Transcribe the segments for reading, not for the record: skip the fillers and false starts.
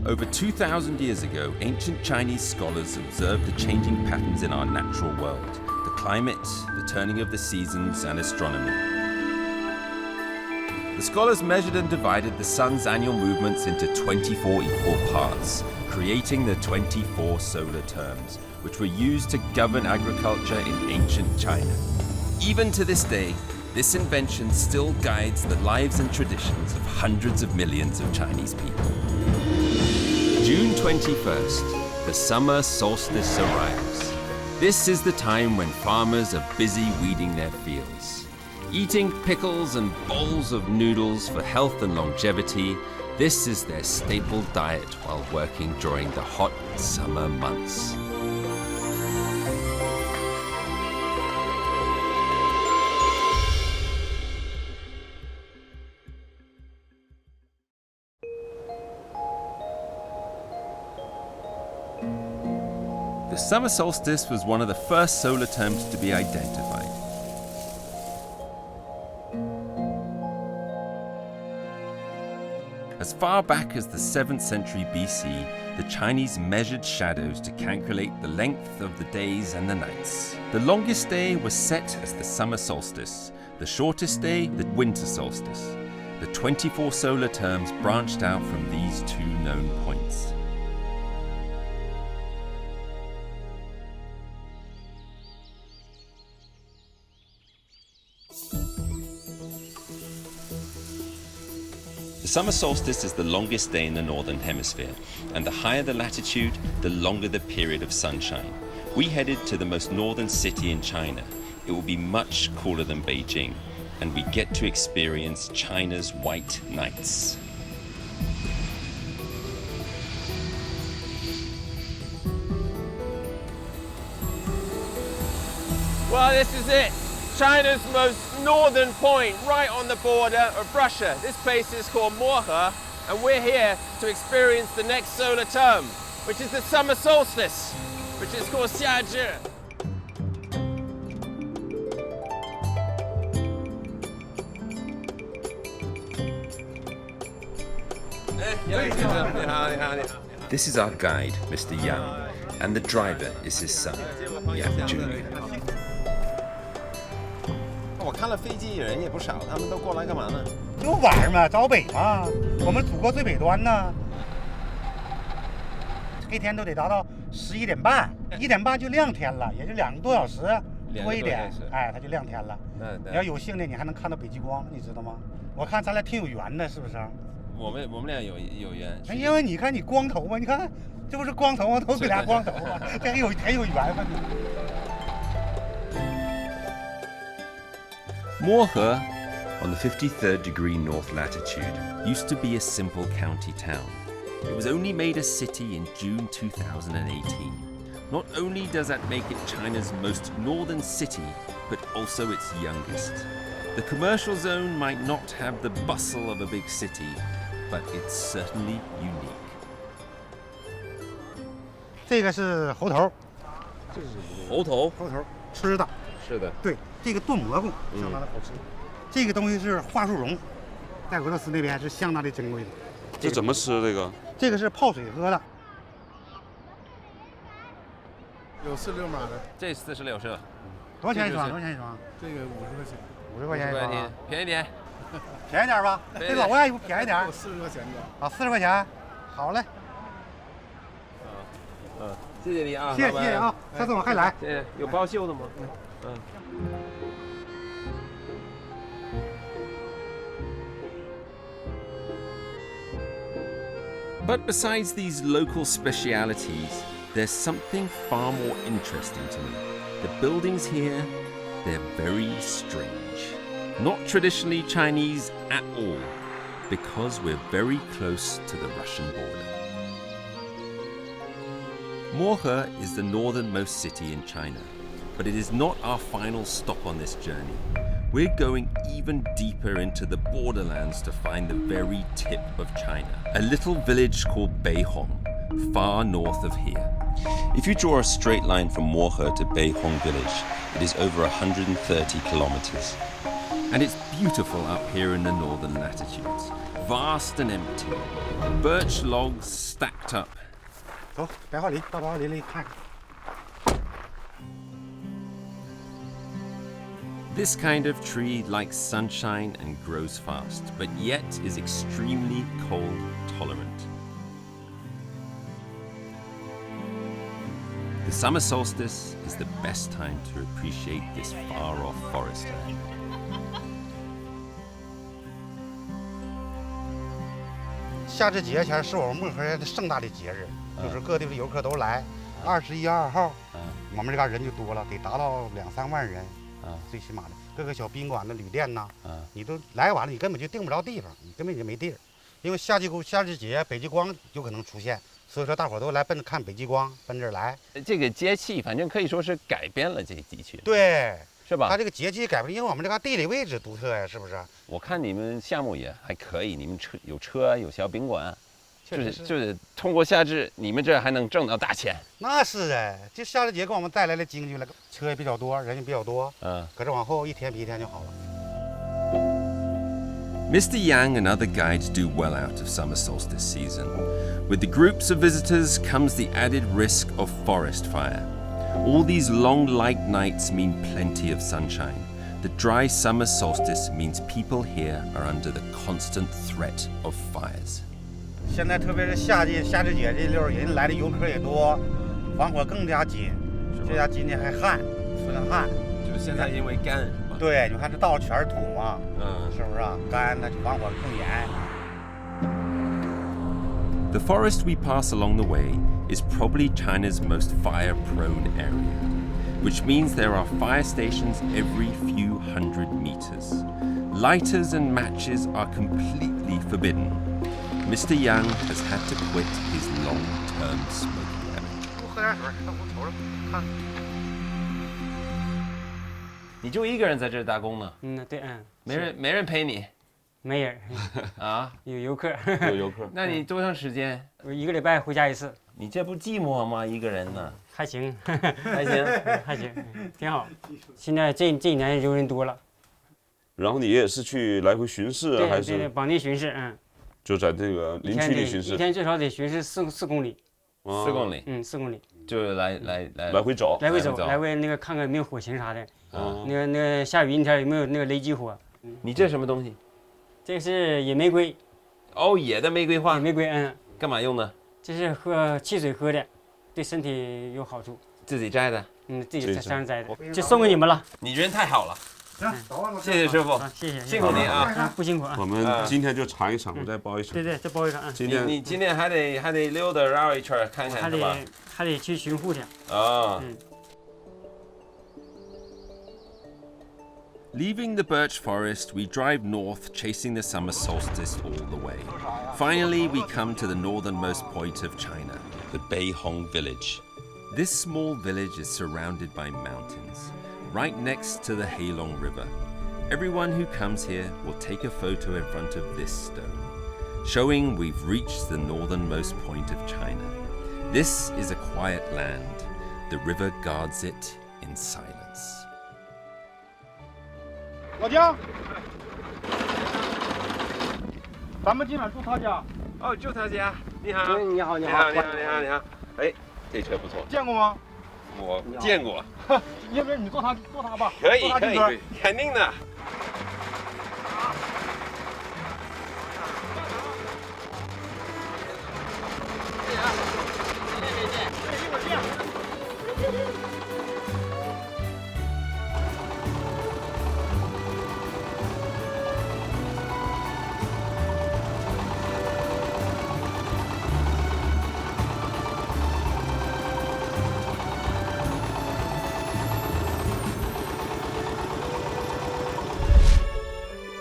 Over 2,000 years ago, ancient Chinese scholars observed the changing patterns in our natural world, the climate, the turning of the seasons, and astronomy. The scholars measured and divided the sun's annual movements into 24 equal parts, creating the 24 solar terms, which were used to govern agriculture in ancient China. Even to this day, this invention still guides the lives and traditions of hundreds of millions of Chinese people. June 21st, the summer solstice arrives. This is the time when farmers are busy weeding their fields. Eating pickles and bowls of noodles for health and longevity, this is their staple diet while working during the hot summer months. The summer solstice was one of the first solar terms to be identified. As far back as the 7th century BC, the Chinese measured shadows to calculate the length of the days and the nights. The longest day was set as the summer solstice, the shortest day the winter solstice. The 24 solar terms branched out from these two known points. The summer solstice is the longest day in the northern hemisphere, and the higher the latitude, the longer the period of sunshine. We headed to the most northern city in China. It will be much cooler than Beijing, and we get to experience China's white nights. Well, this is it. China's most northern point, right on the border of Russia. This place is called Mohe, and we're here to experience the next solar term, which is the summer solstice, which is called Xiazhi. This is our guide, Mr. Yang, and the driver is his son, Yang Jr. 我看了飞机人也不少，他们都过来干嘛呢？就玩嘛，找北嘛，我们祖国最北端呢。黑天都得达到11点半，1点半就亮天了，也就2个多小时多一点，哎，它就亮天了。你要有幸的，你还能看到北极光，你知道吗？我看咱俩挺有缘的，是不是？我们俩有缘。因为你看你光头嘛，你看这不是光头吗？都给俩光头嘛，这很有缘嘛你。 Mohe, on the 53rd degree north latitude, used to be a simple county town. It was only made a city in June 2018. Not only does that make it China's most northern city, but also its youngest. The commercial zone might not have the bustle of a big city, but it's certainly unique. 这个是猴头，这是猴头，吃的。 是的，对，这个炖蘑菇相当的好吃。这个东西是桦树蓉，在俄罗斯那边是相当的珍贵的。这怎么吃这个？这个是泡水喝的。有46码的，这46是吧？多少钱一双？多少钱一双？这个50块钱。50块钱一双啊，便宜点，便宜点吧？这老外不便宜点？40块钱的。啊，40块钱，好嘞。谢谢你啊，谢谢啊，下次我还来。谢谢，有包袖的吗？But besides these local specialities, there's something far more interesting to me. The buildings here, they're very strange. Not traditionally Chinese at all, because we're very close to the Russian border. Mohe is the northernmost city in China, but it is not our final stop on this journey. We're going even deeper into the borderlands to find the very tip of China, a little village called Beihong, far north of here. If you draw a straight line from Mohe to Beihong village, it is over 130 kilometers. And it's beautiful up here in the northern latitudes. vast and empty. Birch logs stacked up. 走，白桦林，到白桦林里看看。 This kind of tree likes sunshine and grows fast, but yet is extremely cold tolerant. The summer solstice is the best time to appreciate this far-off forest land. 夏至节前是我们漠河的盛大的节日，就是各地的游客都来。21、22号，我们这嘎人就多了，得达到2、3万人。 最起码的各个小宾馆的旅店呐，你都来晚了，你根本就订不着地方，你根本就没地儿。因为夏至节北极光有可能出现，所以说大伙都来奔着看北极光，奔这儿来。这个节气反正可以说是改变了这地区，对，是吧？它这个节气改变，因为我们这个地理位置独特呀，是不是？我看你们项目也还可以，你们有车有小宾馆。 就是通过夏至，你们这还能挣到大钱。那是哎，这夏至节给我们带来了经济了，车也比较多，人也比较多。可是往后一天比一天就好了。 Mr. Yang and other guides do well out of summer solstice season. With the groups of visitors comes the added risk of forest fire. All these long light nights mean plenty of sunshine. The dry summer solstice means people here are under the constant threat of fires. 现在特别是夏至节这溜，人来的游客也多，防火更加紧。这家今天还旱，出现旱。就是现在因为干是吧？对，你看这道全是土嘛，是不是啊？干，那就防火更严。 The forest we pass along the way is probably China's most fire-prone area, which means there are fire stations every few hundred meters. Lighters and matches are completely forbidden. Mr. Yang has had to quit his long-term smoking habit. 多喝点水，我瞅瞅看。你就一个人在这儿打工呢？对，没人陪你？没人啊？有游客。有游客？那你多长时间？我1个礼拜回家一次。你这不寂寞吗？一个人呢？还行，还行，还行，挺好。现在这一年游人多了。然后你也是去来回巡视啊，还是？对，本地巡视，就在这个林区里巡视。一天最少得巡视4公里。4公里。4公里。就是来回走。来回那个看看有没有火情啥的。那个下雨阴天有没有那个雷击火？你这什么东西？这是野玫瑰。哦，野的玫瑰花。野玫瑰，干嘛用的？这是汽水喝的，对身体有好处。自己摘的？自己在山上摘的，就送给你们了。你人太好了。 行，谢谢师傅，谢谢，辛苦你啊，不辛苦啊。我们今天就尝一尝，我再包一场。对，再包一场啊。你今天还得溜达绕一圈看看是吧？还得去巡护去。啊。Leaving the birch forest, we drive north, chasing the summer solstice all the way. Finally, we come to the northernmost point of China, the Beihong village. This small village is surrounded by mountains, right next to the Heilong River. Everyone who comes here will take a photo in front of this stone, showing we've reached the northernmost point of China. This is a quiet land. The river guards it in silence. 老姜，咱们今晚住他家。哦，住他家。你好。你好。哎，这车不错。见过吗？我见过。要不然你坐他吧。可以，肯定的。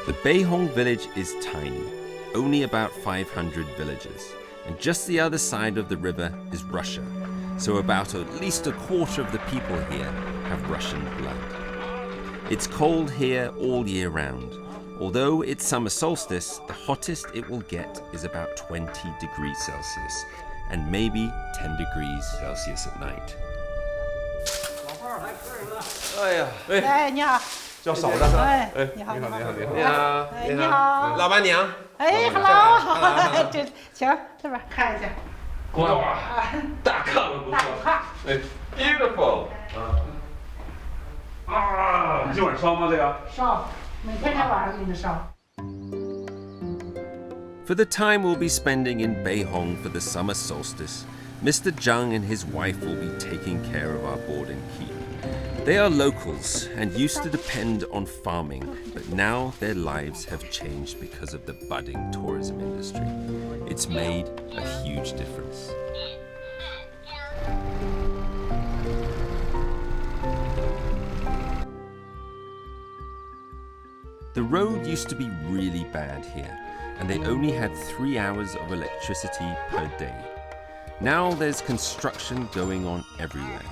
The Beihong village is tiny, only about 500 villagers, and just the other side of the river is Russia, so about at least a quarter of the people here have Russian blood. It's cold here all year round. Although it's summer solstice, the hottest it will get is about 20 degrees Celsius, and maybe 10 degrees Celsius at night. 哎呀，哎，你好，叫嫂子。哎，你好，你好，你好，你好，你好，老板娘。哎，hello，这行，这边看一下。哇，大炕了，不错。哎 Beautiful。啊，今晚烧吗？这个？烧，每天晚上给你烧。 For the time we'll be spending in Beihong for the summer solstice, Mr. Zhang and his wife will be taking care of our board and keep. They are locals and used to depend on farming, but now their lives have changed because of the budding tourism industry. It's made a huge difference. The road used to be really bad here, and they only had 3 hours of electricity per day. Now there's construction going on everywhere.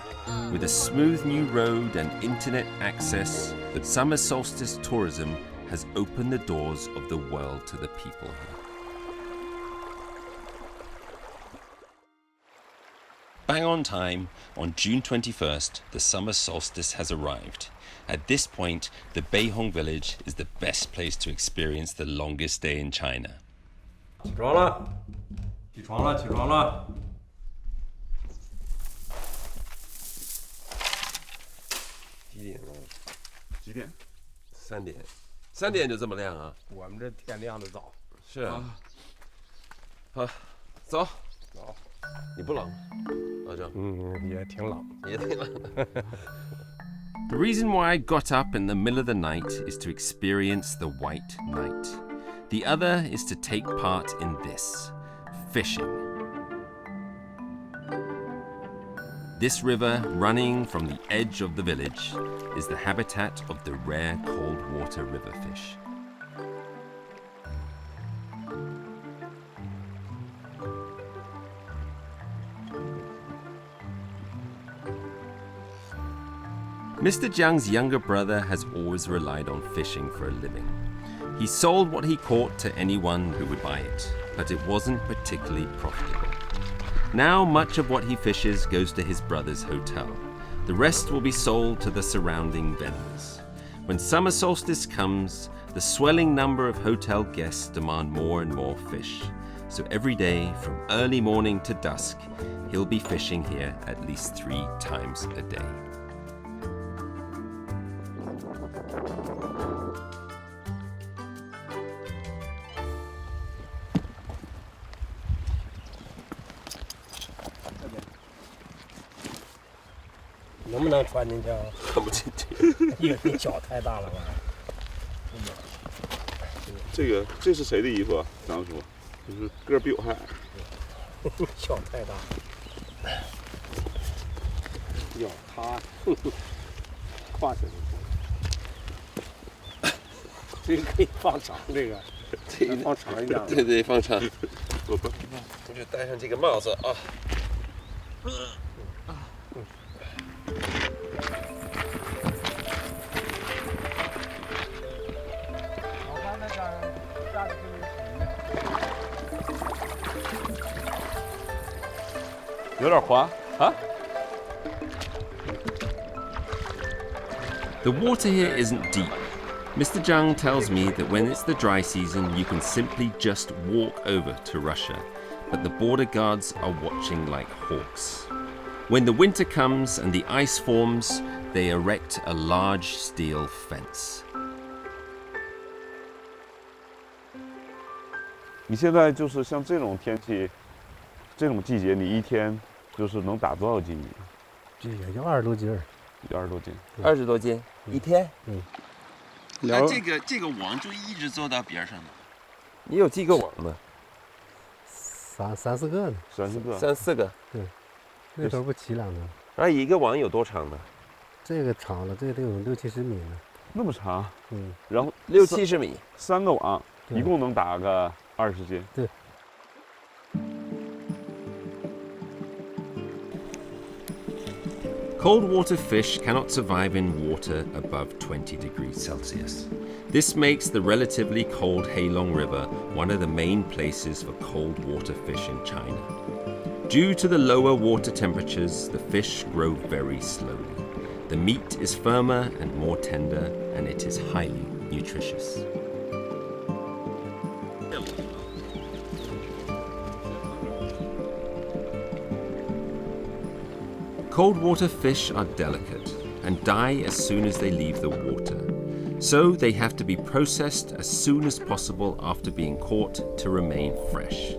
With a smooth new road and internet access, the summer solstice tourism has opened the doors of the world to the people here. Bang on time, on June 21st, the summer solstice has arrived. At this point, the Beihong village is the best place to experience the longest day in China. 起床了，起床了，起床了。几点了？几点3点。3点就这么亮啊？我们这天亮的早。是啊。好，走。走。你不冷？老郑。也挺冷。也挺冷。The reason why I got up in the middle of the night is to experience the white night. The other is to take part in this, fishing. This river, running from the edge of the village, is the habitat of the rare cold water river fish. Mr. Jiang's younger brother has always relied on fishing for a living. He sold what he caught to anyone who would buy it, but it wasn't particularly profitable. Now much of what he fishes goes to his brother's hotel. The rest will be sold to the surrounding vendors. When summer solstice comes, the swelling number of hotel guests demand more and more fish. So every day, from early morning to dusk, he'll be fishing here at least 3 times a day.能不能穿进去啊？看不进去。因为你脚太大了吧？这是谁的衣服啊？张叔，就是个儿比我还矮。脚太大。要他跨起来。这个可以放长，这个放长一点。对对，放长。我就戴上这个帽子啊。有点滑啊。The water here isn't deep. Mr. Zhang tells me that when it's the dry season, you can simply just walk over to Russia, but the border guards are watching like hawks. When the winter comes and the ice forms, they erect a large steel fence. 你现在就是像这种天气，这种季节，你一天就是能打多少斤米？这也就20多斤儿。有20多斤。20多斤一天。那这个网就一直做到边上的。你有几个网呢？3、4个呢。3、4个。3、4个。对。那头不齐两个。然后一个网有多长呢？这个长了，这个得有60、70米呢。那么长？然后60、70米，3个网，一共能打个20斤。对。Cold water fish cannot survive in water above 20 degrees Celsius. This makes the relatively cold Heilong River one of the main places for cold water fish in China. Due to the lower water temperatures, the fish grow very slowly. The meat is firmer and more tender, and it is highly nutritious. Cold water fish are delicate and die as soon as they leave the water, so they have to be processed as soon as possible after being caught to remain fresh.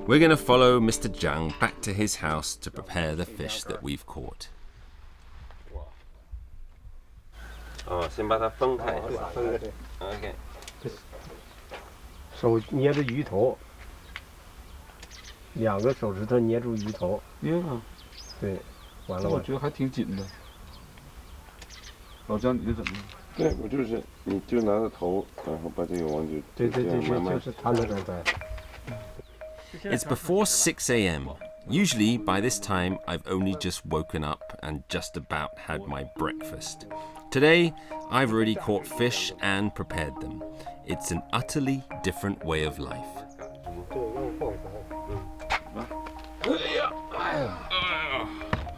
We're going to follow Mr. Jiang back to his house to prepare the fish that we've caught. 先把它分开。OK。手捏着鱼头。 2个手指头捏住鱼头，对，完了。我觉得还挺紧的。老姜，你这怎么？对，我就是，你就拿着头，然后把这个往对，就是他那种在。It's before 6 a.m. Usually, by this time, I've only just woken up and just about had my breakfast. Today, I've already caught fish and prepared them. It's an utterly different way of life.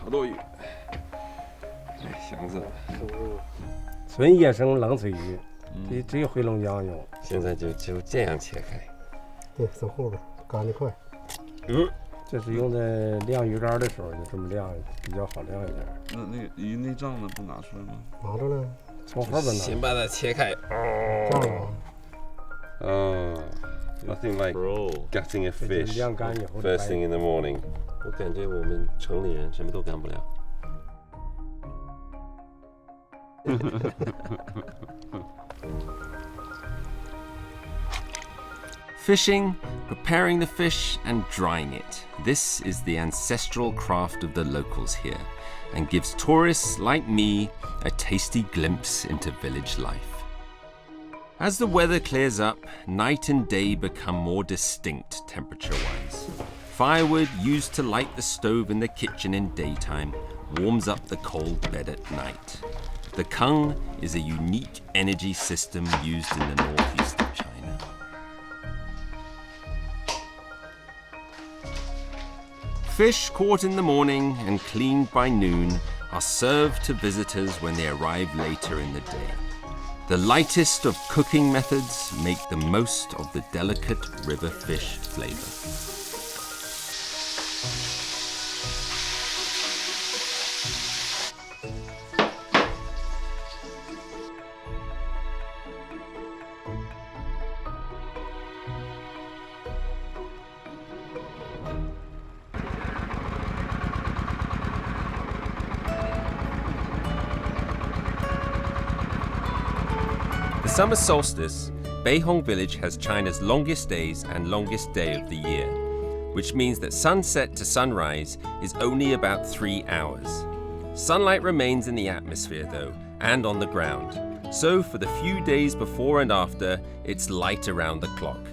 好多鱼，祥子。纯野生冷水鱼，只有黑龙江有。现在就这样切开。对，从后边干得快。这是用在晾鱼竿的时候，就这么晾，比较好晾一点。那鱼内脏呢？不拿出来吗？拿着呢，从后边拿。先把它切开。Nothing like gutting a fish first thing in the morning. 我感觉我们城里人什么都干不了。Fishing, preparing the fish and drying it. This is the ancestral craft of the locals here and gives tourists like me a tasty glimpse into village life. As the weather clears up, night and day become more distinct temperature-wise. Firewood used to light the stove in the kitchen in daytime warms up the cold bed at night. The keng is a unique energy system used in the northeast of China. Fish caught in the morning and cleaned by noon are served to visitors when they arrive later in the day. The lightest of cooking methods make the most of the delicate river fish flavor. The summer solstice, Beihong village has China's longest days and longest day of the year, which means that sunset to sunrise is only about 3 hours. Sunlight remains in the atmosphere though, and on the ground. So for the few days before and after, it's light around the clock.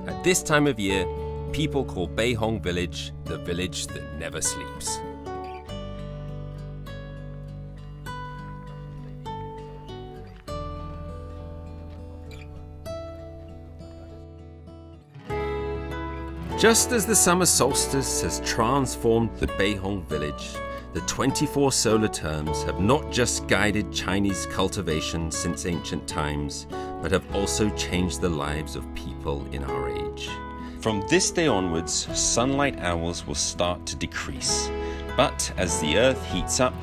At this time of year, people call Beihong village the village that never sleeps. Just as the summer solstice has transformed the Beihong village, the 24 solar terms have not just guided Chinese cultivation since ancient times, but have also changed the lives of people in our age. From this day onwards, sunlight hours will start to decrease. But as the earth heats up,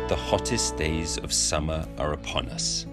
the hottest days of summer are upon us.